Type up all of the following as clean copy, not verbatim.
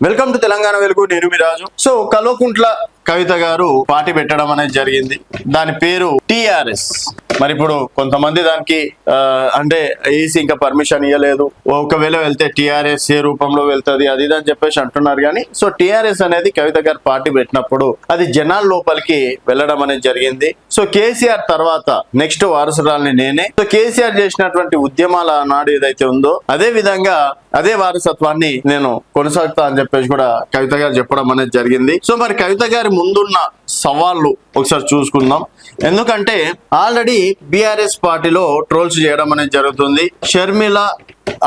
Welcome to Telangana వెలుగు. నేను మీ రాజు. So Kalvakuntla Kavitha గారు పార్టీ పెట్టడం అనేది జరిగింది. దాని పేరు టిఆర్ఎస్. మరి ఇప్పుడు కొంతమంది దానికి అంటే ఈసీ ఇంకా పర్మిషన్ ఇవ్వలేదు, ఒకవేళ వెళ్తే టిఆర్ఎస్ ఏ రూపంలో వెళ్తుంది అది అని చెప్పేసి అంటున్నారు. కానీ సో టిఆర్ఎస్ అనేది కవిత గారు పార్టీ పెట్టినప్పుడు అది జనాల లోపలికి వెళ్ళడం అనేది జరిగింది. సో కేసీఆర్ తర్వాత నెక్స్ట్ వారసురాలని నేనే. సో కేసీఆర్ చేసినటువంటి ఉద్యమాల నాడు ఏదైతే ఉందో అదే విధంగా అదే వారసత్వాన్ని నేను కొనసాగుతా అని చెప్పేసి కూడా కవిత గారు చెప్పడం అనేది జరిగింది. సో మరి కవిత గారి ముందున్న సవాళ్ళు ఒకసారి చూసుకుందాం. ఎందుకంటే ఆల్రెడీ బీఆర్ఎస్ పార్టీలో ట్రోల్స్ చేయడం అనేది జరుగుతుంది. షర్మిల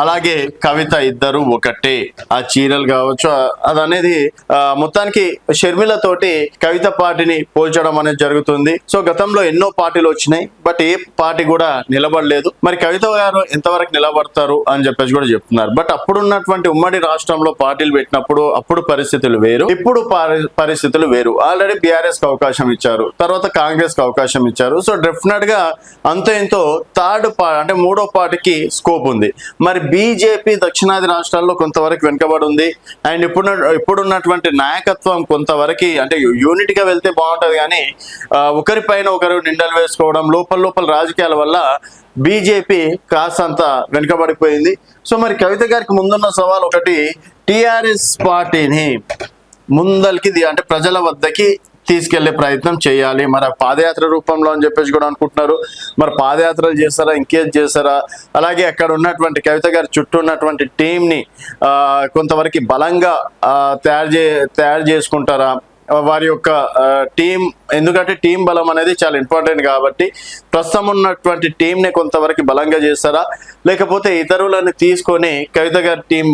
అలాగే కవిత ఇద్దరు ఒకటే, ఆ చీరలు కావచ్చు అది అనేది మొత్తానికి షర్మిల తోటి కవిత పార్టీని పోల్చడం అనేది జరుగుతుంది. సో గతంలో ఎన్నో పార్టీలు వచ్చినాయి, బట్ ఏ పార్టీ కూడా నిలబడలేదు. మరి కవిత గారు ఎంతవరకు నిలబడతారు అని చెప్పేసి కూడా చెప్తున్నారు. బట్ అప్పుడున్నటువంటి ఉమ్మడి రాష్ట్రంలో పార్టీలు పెట్టినప్పుడు అప్పుడు పరిస్థితులు వేరు, ఇప్పుడు పరిస్థితులు వేరు. ఆల్రెడీ బీఆర్ఎస్ కి అవకాశం ఇచ్చారు, తర్వాత కాంగ్రెస్ కి అవకాశం ఇచ్చారు. సో డెఫినెట్ గా అంతో ఎంతో అంటే మూడో పార్టీకి స్కోప్ ఉంది. మరి బీజేపీ దక్షిణాది రాష్ట్రాల్లో కొంతవరకు వెనుకబడి ఉంది. అండ్ ఇప్పుడున్నటువంటి నాయకత్వం కొంతవరకు అంటే యూనిట్ గా వెళ్తే బాగుంటది, కానీ ఒకరిపైన ఒకరు నిందలు వేసుకోవడం లోపల రాజకీయాల వల్ల బీజేపీ కాస్తంత వెనుకబడిపోయింది. సో మరి కవిత గారికి ముందున్న సవాల్ ఒకటి, టిఆర్ఎస్ పార్టీని ముందరికి అంటే ప్రజల వద్దకి తీసుకెళ్లే ప్రయత్నం చేయాలి. మరి పాదయాత్ర రూపంలో అని చెప్పేసి కూడా అనుకుంటున్నారు. మరి పాదయాత్రలు చేస్తారా, ఇంకేం చేస్తారా? అలాగే అక్కడ ఉన్నటువంటి కవిత గారి చుట్టూ ఉన్నటువంటి టీంని కొంతవరకు బలంగా తయారు చేసుకుంటారా వారి యొక్క టీం? ఎందుకంటే టీం బలం అనేది చాలా ఇంపార్టెంట్ కాబట్టి ప్రస్తుతం ఉన్నటువంటి టీంని కొంతవరకు బలంగా చేస్తారా, లేకపోతే ఇతరులను తీసుకొని కవిత గారి టీం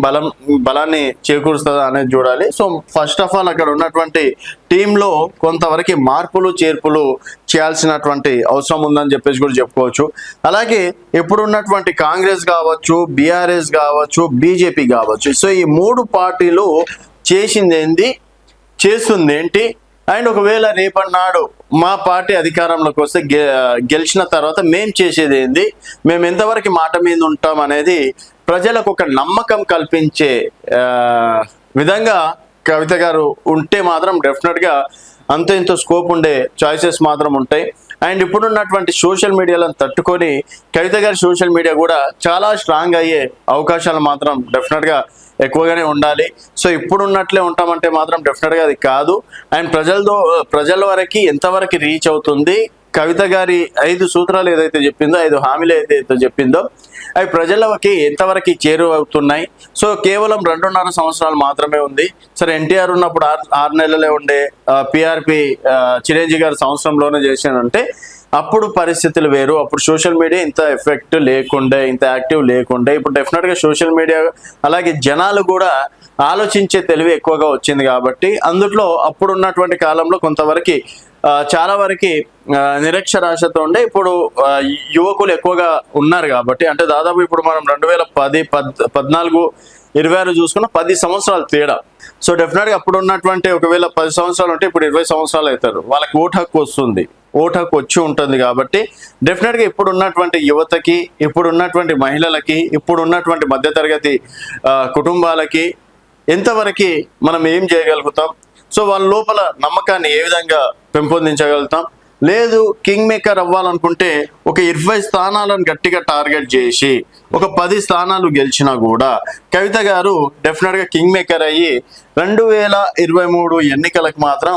బలాన్ని చేకూరుస్తుందా అనేది చూడాలి. సో ఫస్ట్ ఆఫ్ ఆల్ అక్కడ ఉన్నటువంటి టీంలో కొంతవరకు మార్పులు చేర్పులు చేయాల్సినటువంటి అవసరం ఉందని చెప్పేసి కూడా చెప్పుకోవచ్చు. అలాగే ఇప్పుడున్నటువంటి కాంగ్రెస్ కావచ్చు, బీఆర్ఎస్ కావచ్చు, బీజేపీ కావచ్చు, సో ఈ మూడు పార్టీలు చేసింది ఏంది, చేస్తుంది ఏంటి, అండ్ ఒకవేళ రేపన్నాడు మా పార్టీ అధికారంలోకి వస్తే గెలిచిన తర్వాత మేం చేసేది ఏంది, మేము ఎంతవరకు మాట మీద ఉంటాం అనేది ప్రజలకు ఒక నమ్మకం కల్పించే విధంగా కవిత గారు ఉంటే మాత్రం డెఫినెట్గా అంత ఇంత స్కోప్ ఉండే చాయిసెస్ మాత్రం ఉంటాయి. అండ్ ఇప్పుడున్నటువంటి సోషల్ మీడియాలను తట్టుకొని కవిత గారి సోషల్ మీడియా కూడా చాలా స్ట్రాంగ్ అయ్యే అవకాశాలు మాత్రం డెఫినెట్గా ఎక్కువగానే ఉండాలి. సో ఇప్పుడు ఉన్నట్లే ఉంటామంటే మాత్రం డెఫినెట్గా అది కాదు. అండ్ ప్రజల వరకు ఎంతవరకు రీచ్ అవుతుంది, కవిత గారి 5 సూత్రాలు ఏదైతే చెప్పిందో, 5 హామీలు ఏదైతే చెప్పిందో అవి ప్రజలకి ఎంతవరకు చేరువవుతున్నాయి. సో కేవలం 2.5 సంవత్సరాలు మాత్రమే ఉంది. సరే ఎన్టీఆర్ ఉన్నప్పుడు 6 నెలలే ఉండే, పిఆర్పి చిరంజీవి గారు సంవత్సరంలోనే చేశానంటే అప్పుడు పరిస్థితులు వేరు. అప్పుడు సోషల్ మీడియా ఇంత ఎఫెక్ట్ లేకుండే, ఇంత యాక్టివ్ లేకుండే. ఇప్పుడు డెఫినెట్గా సోషల్ మీడియా అలాగే జనాలు కూడా ఆలోచించే తెలివి ఎక్కువగా వచ్చింది కాబట్టి అందులో అప్పుడు ఉన్నటువంటి కాలంలో కొంతవరకు చాలా వరకు నిరక్షరాస్యత ఉండే, ఇప్పుడు యువకులు ఎక్కువగా ఉన్నారు కాబట్టి అంటే దాదాపు ఇప్పుడు మనం 2010, 14, 26 చూసుకున్న 10 సంవత్సరాలు తేడా. సో డెఫినెట్గా అప్పుడు ఉన్నటువంటి ఒకవేళ 10 సంవత్సరాలు ఉంటే ఇప్పుడు 20 సంవత్సరాలు అవుతారు, వాళ్ళకి ఓటు హక్కు వస్తుంది, ఓటు హక్కు వచ్చి ఉంటుంది. కాబట్టి డెఫినెట్గా ఇప్పుడు ఉన్నటువంటి యువతకి, ఇప్పుడు ఉన్నటువంటి మహిళలకి, ఇప్పుడు ఉన్నటువంటి మధ్యతరగతి కుటుంబాలకి ఎంతవరకు మనం ఏం చేయగలుగుతాం, సో వాళ్ళ లోపల నమ్మకాన్ని ఏ విధంగా పెంపొందించగలుగుతాం. లేదు కింగ్ మేకర్ అవ్వాలనుకుంటే ఒక 20 స్థానాలను గట్టిగా టార్గెట్ చేసి ఒక 10 స్థానాలు గెలిచినా కూడా కవిత గారు డెఫినెట్గా కింగ్ మేకర్ అయ్యి 2023 ఎన్నికలకు మాత్రం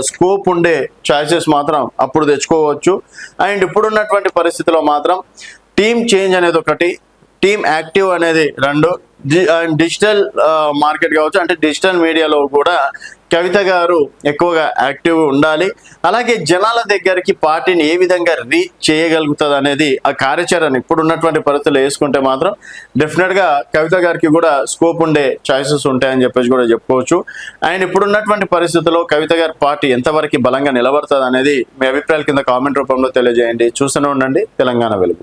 స్కోప్ ఉండే చాయిసెస్ మాత్రం అప్పుడు తెచ్చుకోవచ్చు. అండ్ ఇప్పుడున్నటువంటి పరిస్థితిలో మాత్రం టీమ్ చేంజ్ అనేది ఒకటి, టీమ్ యాక్టివ్ అనేది 2, డిజిటల్ మార్కెట్ కావచ్చు అంటే డిజిటల్ మీడియాలో కూడా కవిత గారు ఎక్కువగా యాక్టివ్ ఉండాలి. అలాగే జనాల దగ్గరికి పార్టీని ఏ విధంగా రీచ్ చేయగలుగుతుంది అనేది ఆ కార్యాచరణ ఇప్పుడు ఉన్నటువంటి పరిస్థితులు వేసుకుంటే మాత్రం డెఫినెట్గా కవిత గారికి కూడా స్కోప్ ఉండే చాయిసెస్ ఉంటాయని చెప్పేసి కూడా చెప్పుకోవచ్చు. అండ్ ఇప్పుడున్నటువంటి పరిస్థితుల్లో కవిత గారి పార్టీ ఎంతవరకు బలంగా నిలబడుతుంది అనేది మీ అభిప్రాయాల కింద కామెంట్ రూపంలో తెలియజేయండి. చూస్తూనే ఉండండి తెలంగాణ వెలుగు.